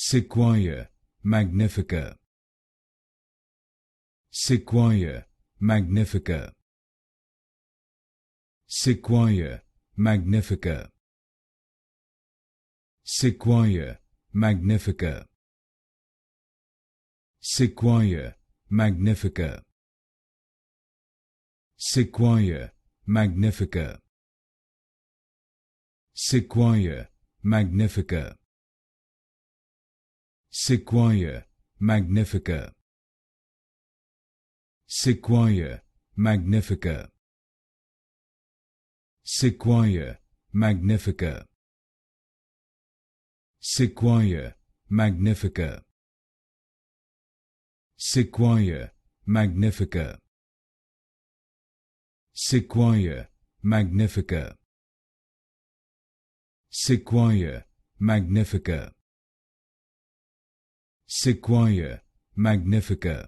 Sequoia Magnifica. Sequoia Magnifica. Sequoia Magnifica. Sequoia Magnifica. Sequoia Magnifica. Sequoia Magnifica. Sequoia Magnifica. Sequoia Magnifica. Sequoia Magnifica. Sequoia Magnifica. Sequoia Magnifica. Sequoia Magnifica. Sequoia Magnifica. Sequoia Magnifica. Sequoia Magnifica.